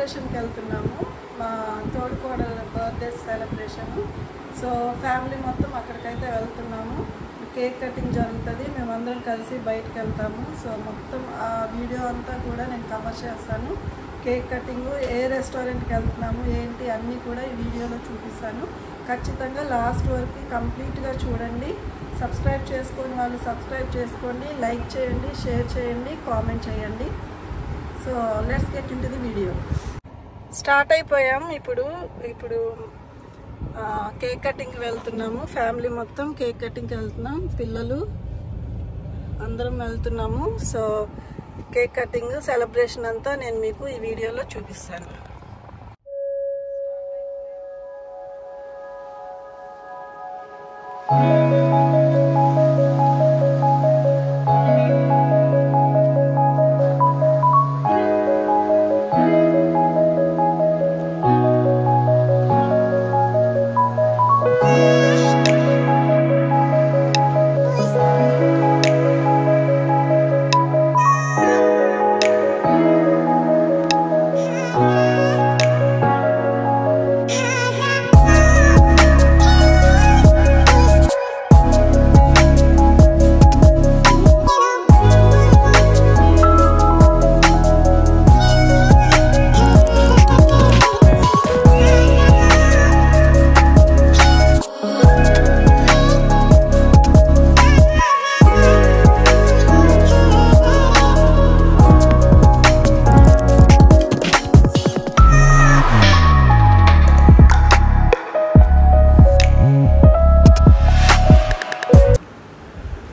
సెలబ్రేషన్కి వెళ్తున్నాము. మా తోడుకోడల birthday celebration. So family మొత్తం అక్కడికైతే వెళ్తున్నాము. కేక్ కటింగ్ జరుగుతుంది, మేమందరం కలిసి బయటకు వెళ్తాము. సో మొత్తం ఆ వీడియో అంతా కూడా నేను కవర్ చేస్తాను. కేక్ కటింగ్, ఏ రెస్టారెంట్కి వెళ్తున్నాము ఏంటి అన్నీ కూడా ఈ వీడియోలో చూపిస్తాను. ఖచ్చితంగా లాస్ట్ వరకు కంప్లీట్గా చూడండి. సబ్స్క్రైబ్ చేసుకోండి, వాళ్ళు సబ్స్క్రైబ్ చేసుకోండి, లైక్ చేయండి, షేర్ చేయండి, కామెంట్ చేయండి. So let's get into the video. Start అయిపోయాం. ఇప్పుడు కేక్ కటింగ్కి వెళ్తున్నాము. ఫ్యామిలీ మొత్తం కేక్ కటింగ్కి వెళ్తున్నాం, పిల్లలు అందరం వెళ్తున్నాము. సో కేక్ కటింగ్ సెలబ్రేషన్ అంతా నేను మీకు ఈ వీడియోలో చూపిస్తాను.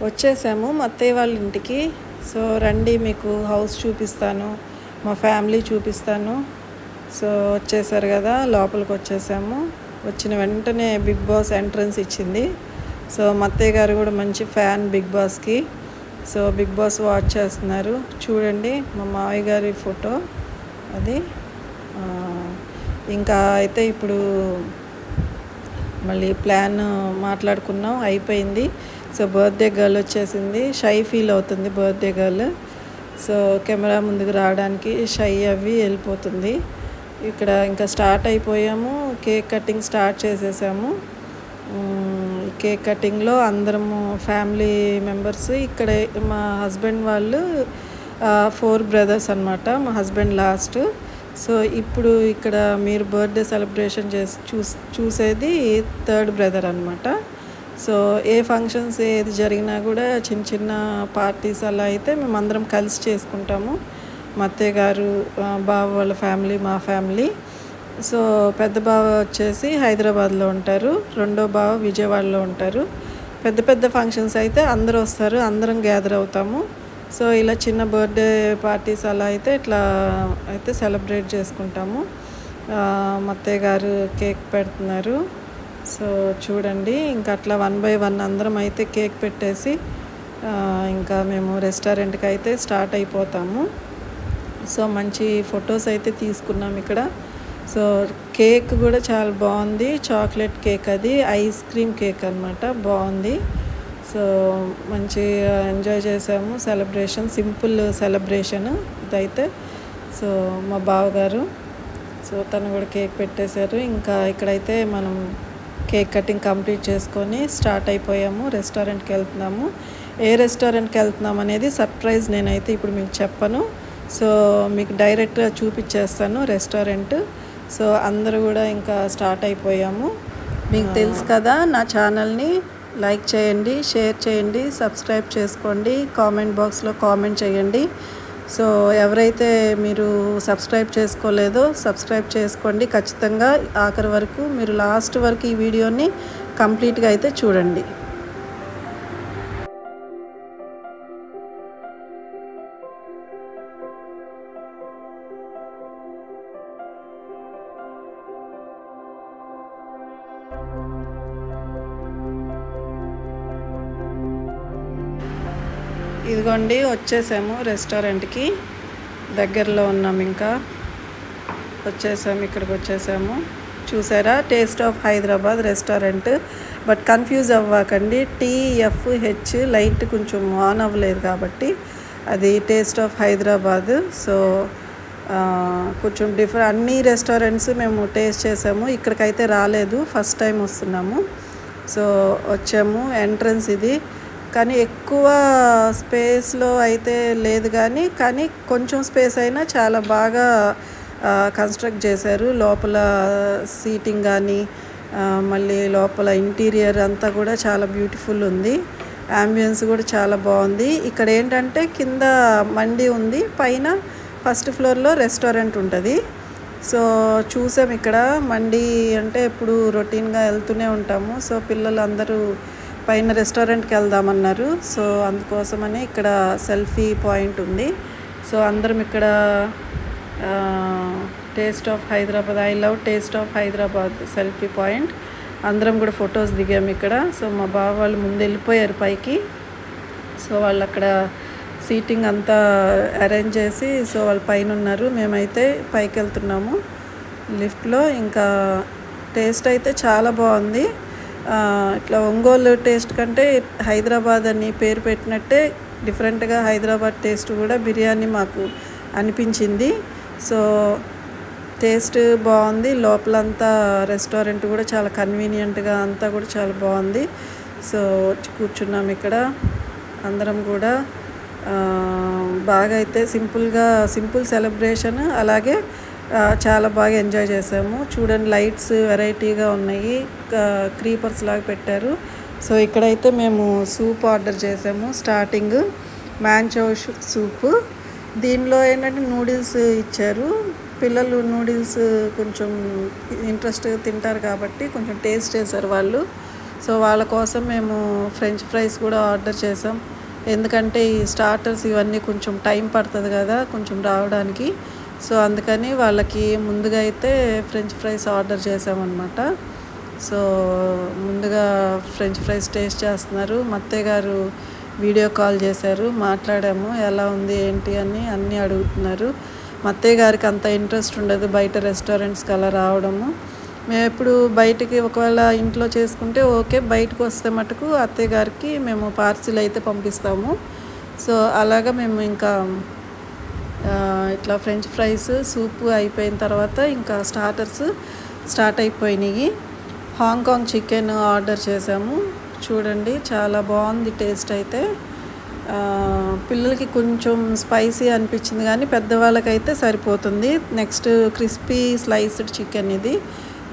వచ్చేసాము మా అత్తయ్య వాళ్ళ ఇంటికి. సో రండి, మీకు హౌస్ చూపిస్తాను, మా ఫ్యామిలీ చూపిస్తాను. సో వచ్చేసారు కదా, లోపలికి వచ్చేసాము. వచ్చిన వెంటనే బిగ్ బాస్ ఎంట్రన్స్ ఇచ్చింది. సో మా అత్తయ్య గారు కూడా మంచి ఫ్యాన్ బిగ్ బాస్కి. సో బిగ్ బాస్ వాచ్ చేస్తున్నారు. చూడండి మా మావయ్య గారి ఫోటో అది. ఇంకా అయితే ఇప్పుడు మళ్ళీ ప్లాన్ మాట్లాడుకున్నాం, అయిపోయింది. సో బర్త్డే గర్ల్ వచ్చేసింది, షై ఫీల్ అవుతుంది బర్త్డే గర్ల్. సో కెమెరా ముందుకు రావడానికి షై అవి వెళ్ళిపోతుంది. ఇక్కడ ఇంకా స్టార్ట్ అయిపోయాము, కేక్ కటింగ్ స్టార్ట్ చేసేసాము. కేక్ కటింగ్లో అందరము ఫ్యామిలీ మెంబర్స్. ఇక్కడ మా హస్బెండ్ వాళ్ళు 4 బ్రదర్స్ అన్నమాట, మా హస్బెండ్ లాస్ట్. సో ఇప్పుడు ఇక్కడ మీరు బర్త్డే సెలబ్రేషన్ చూసేది 3rd బ్రదర్ అన్నమాట. సో ఏ ఫంక్షన్స్ ఏది జరిగినా కూడా చిన్న చిన్న పార్టీస్ అలా అయితే మేమందరం కలిసి చేసుకుంటాము. మా అత్తయ్య గారు, బావ వాళ్ళ ఫ్యామిలీ, మా ఫ్యామిలీ. సో పెద్ద బావ వచ్చేసి హైదరాబాద్లో ఉంటారు, రెండో బావ విజయవాడలో ఉంటారు. పెద్ద పెద్ద ఫంక్షన్స్ అయితే అందరూ వస్తారు, అందరం గ్యాదర్ అవుతాము. సో ఇలా చిన్న బర్త్డే పార్టీస్ అలా అయితే ఇట్లా అయితే సెలబ్రేట్ చేసుకుంటాము. మా అత్తయ్య గారు కేక్ పెడుతున్నారు. సో చూడండి, ఇంకా అట్లా 1 by 1 అందరం అయితే కేక్ పెట్టేసి ఇంకా మేము రెస్టారెంట్కి అయితే స్టార్ట్ అయిపోతాము. సో మంచి ఫొటోస్ అయితే తీసుకున్నాం ఇక్కడ. సో కేక్ కూడా చాలా బాగుంది, చాక్లెట్ కేక్, అది ఐస్ క్రీమ్ కేక్ అన్నమాట, బాగుంది. సో మంచి ఎంజాయ్ చేసాము సెలబ్రేషన్, సింపుల్ సెలబ్రేషన్ ఇదైతే. సో మా బావగారు, సో తను కూడా కేక్ పెట్టేశారు. ఇంకా ఇక్కడైతే మనం కేక్ కటింగ్ కంప్లీట్ చేసుకొని స్టార్ట్ అయిపోయాము, రెస్టారెంట్కి వెళ్తున్నాము. ఏ రెస్టారెంట్కి వెళ్తున్నాం అనేది సర్ప్రైజ్, నేనైతే ఇప్పుడు మీకు చెప్పను. సో మీకు డైరెక్ట్గా చూపించేస్తాను రెస్టారెంట్. సో అందరూ కూడా ఇంకా స్టార్ట్ అయిపోయాము. మీకు తెలుసు కదా, నా ఛానల్ని లైక్ చేయండి, షేర్ చేయండి, సబ్స్క్రైబ్ చేసుకోండి, కామెంట్ బాక్స్లో కామెంట్ చేయండి. సో ఎవరైతే మీరు సబ్స్క్రైబ్ చేసుకోలేదో సబ్స్క్రైబ్ చేసుకోండి ఖచ్చితంగా. ఆఖరి వరకు మీరు లాస్ట్ వరకు ఈ వీడియోని కంప్లీట్గా అయితే చూడండి. ఇదిగోండి వచ్చేసాము రెస్టారెంట్కి, దగ్గరలో ఉన్నాం. ఇంకా వచ్చేసాము, ఇక్కడికి వచ్చేసాము. చూసారా, taste of Hyderabad restaurant. But confuse అవ్వకండి, TFH లైట్ కొంచెం ఆన్ అవ్వలేదు కాబట్టి అది టేస్ట్ ఆఫ్ హైదరాబాద్. సో కొంచెం అన్ని రెస్టారెంట్స్ మేము టేస్ట్ చేసాము. ఇక్కడికైతే రాలేదు, ఫస్ట్ టైం వస్తున్నాము. సో వచ్చాము. ఎంట్రన్స్ ఇది, కానీ ఎక్కువ స్పేస్లో అయితే లేదు, కానీ కొంచెం స్పేస్ అయినా చాలా బాగా కన్స్ట్రక్ట్ చేశారు. లోపల సీటింగ్ కానీ మళ్ళీ లోపల ఇంటీరియర్ అంతా కూడా చాలా బ్యూటిఫుల్ ఉంది. యాంబియన్స్ కూడా చాలా బాగుంది. ఇక్కడ ఏంటంటే కింద మండి ఉంది, పైన ఫస్ట్ ఫ్లోర్లో రెస్టారెంట్ ఉంటుంది. సో చూసాం ఇక్కడ మండి అంటే ఎప్పుడు రొటీన్గా వెళ్తూనే ఉంటాము. సో పిల్లలు అందరూ పైన రెస్టారెంట్కి వెళ్దామన్నారు. సో అందుకోసమని ఇక్కడ సెల్ఫీ పాయింట్ ఉంది. సో అందరం ఇక్కడ taste of Hyderabad, I love taste of Hyderabad selfie point, అందరం కూడా ఫొటోస్ దిగాము ఇక్కడ. సో మా బావ వాళ్ళు ముందు వెళ్ళిపోయారు పైకి. సో వాళ్ళు అక్కడ సీటింగ్ అంతా అరేంజ్ చేసి సో వాళ్ళు పైన ఉన్నారు. మేమైతే పైకి వెళ్తున్నాము లిఫ్ట్లో. ఇంకా టేస్ట్ అయితే చాలా బాగుంది. ఇట్లా ఒంగోలు టేస్ట్ కంటే హైదరాబాద్ అని పేరు పెట్టినట్టే డిఫరెంట్గా హైదరాబాద్ టేస్ట్ కూడా బిర్యానీ మాకు అనిపించింది. సో టేస్ట్ బాగుంది. లోపలంతా రెస్టారెంట్ కూడా చాలా కన్వీనియంట్గా అంతా కూడా చాలా బాగుంది. సో వచ్చి కూర్చున్నాం ఇక్కడ అందరం కూడా. బాగా అయితే సింపుల్ సెలబ్రేషన్, అలాగే చాలా బాగా ఎంజాయ్ చేసాము. చూడండి లైట్స్ వెరైటీగా ఉన్నాయి, క్రీపర్స్ లాగా పెట్టారు. సో ఇక్కడైతే మేము సూప్ ఆర్డర్ చేసాము. స్టార్టింగ్ మ్యాంచో సూప్, దీనిలో ఏంటంటే నూడిల్స్ ఇచ్చారు. పిల్లలు నూడిల్స్ కొంచెం ఇంట్రెస్ట్గా తింటారు కాబట్టి కొంచెం టేస్ట్ చేశారు వాళ్ళు. సో వాళ్ళ కోసం మేము ఫ్రెంచ్ ఫ్రైస్ కూడా ఆర్డర్ చేసాం. ఎందుకంటే ఈ స్టార్టర్స్ ఇవన్నీ కొంచెం టైం పడుతుంది కదా కొంచెం రావడానికి. సో అందుకని వాళ్ళకి ముందుగా అయితే ఫ్రెంచ్ ఫ్రైస్ ఆర్డర్ చేసామన్నమాట. సో ముందుగా ఫ్రెంచ్ ఫ్రైస్ టేస్ట్ చేస్తున్నారు. మత్తయ్య గారు వీడియో కాల్ చేశారు, మాట్లాడాము ఎలా ఉంది ఏంటి అని అన్నీ అడుగుతున్నారు. మత్తయ్య గారికి అంత ఇంట్రెస్ట్ ఉండదు బయట రెస్టారెంట్స్కి అలా రావడము. మేము ఎప్పుడు బయటికి ఒకవేళ ఇంట్లో చేసుకుంటే ఓకే, బయటకు వస్తే మటుకు అత్తయ్య గారికి మేము పార్సిల్ అయితే పంపిస్తాము. సో అలాగా మేము ఇంకా ఇట్లా ఫ్రెంచ్ ఫ్రైస్ సూప్ అయిపోయిన తర్వాత ఇంకా స్టార్టర్స్ స్టార్ట్ అయిపోయినాయి. హాంకాంగ్ చికెన్ ఆర్డర్ చేసాము. చూడండి చాలా బాగుంది టేస్ట్ అయితే. పిల్లలకి కొంచెం స్పైసీ అనిపించింది, కానీ పెద్దవాళ్ళకైతే సరిపోతుంది. నెక్స్ట్ క్రిస్పీ స్లైస్డ్ చికెన్, ఇది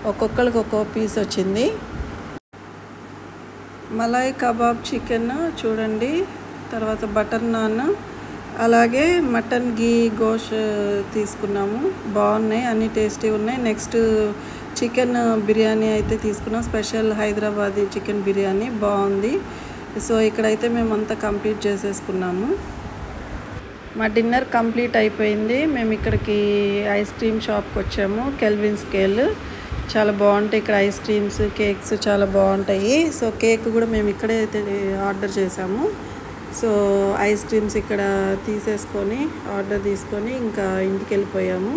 ఒక్కొక్కరికి ఒక్కో పీస్ వచ్చింది. మలాయ్ కబాబ్ చికెన్ చూడండి, తర్వాత బటర్ నాన్, అలాగే మటన్ గీ గోష్ తీసుకున్నాము. బాగున్నాయి, అన్నీ టేస్టీ ఉన్నాయి. నెక్స్ట్ చికెన్ బిర్యానీ అయితే తీసుకున్నాం, స్పెషల్ హైదరాబాదీ చికెన్ బిర్యానీ బాగుంది. సో ఇక్కడైతే మేమంతా కంప్లీట్ చేసేసుకున్నాము. మా డిన్నర్ కంప్లీట్ అయిపోయింది. మేము ఇక్కడికి ఐస్ క్రీమ్ షాప్కి వచ్చాము. కెల్విన్ స్కేల్ చాలా బాగుంటాయి ఇక్కడ, ఐస్ క్రీమ్స్ కేక్స్ చాలా బాగుంటాయి. సో కేక్ కూడా మేము ఇక్కడే ఆర్డర్ చేసాము. సో ఐస్ క్రీమ్స్ ఇక్కడ తీసేసుకొని ఆర్డర్ తీసుకొని ఇంకా ఇంటికి వెళ్ళిపోయాము.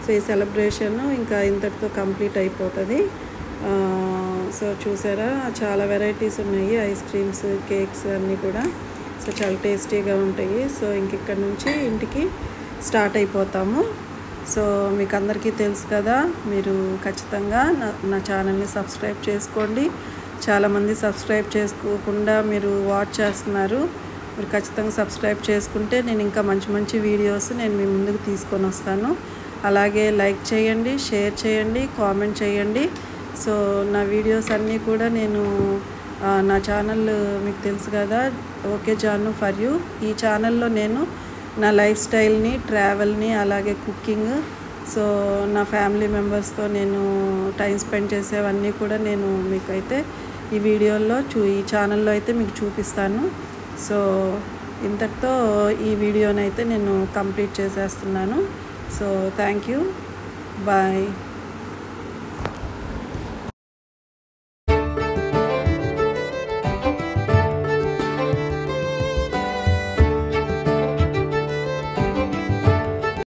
సో ఈ సెలబ్రేషన్ ఇంకా ఇంతటితో కంప్లీట్ అయిపోతుంది. సో చూసారా చాలా వెరైటీస్ ఉన్నాయి, ఐస్ క్రీమ్స్ కేక్స్ అన్నీ కూడా. సో చాలా టేస్టీగా ఉంటాయి. సో ఇక్కడ నుంచి ఇంటికి స్టార్ట్ అయిపోతాము. సో మీకు అందరికీ తెలుసు కదా, మీరు ఖచ్చితంగా నా ఛానల్ని సబ్స్క్రైబ్ చేసుకోండి. చాలామంది సబ్స్క్రైబ్ చేసుకోకుండా మీరు వాచ్ చేస్తున్నారు. మీరు ఖచ్చితంగా సబ్స్క్రైబ్ చేసుకుంటే నేను ఇంకా మంచి మంచి వీడియోస్ నేను మీ ముందుకు తీసుకొని వస్తాను. అలాగే లైక్ చేయండి, షేర్ చేయండి, కామెంట్ చేయండి. సో నా వీడియోస్ అన్నీ కూడా నేను నా ఛానల్ మీకు తెలుసు కదా, ఓకే జాను ఫర్ యూ. ఈ ఛానల్లో నేను నా లైఫ్ స్టైల్ని, ట్రావెల్ని, అలాగే కుకింగ్, సో నా ఫ్యామిలీ మెంబర్స్తో నేను టైం స్పెండ్ చేసేవన్నీ కూడా నేను మీకైతే ఈ వీడియోలో ఈ ఛానల్లో అయితే మీకు చూపిస్తాను. సో ఇంతటితో ఈ వీడియోనైతే నేను కంప్లీట్ చేసేస్తున్నాను. So thank you, bye.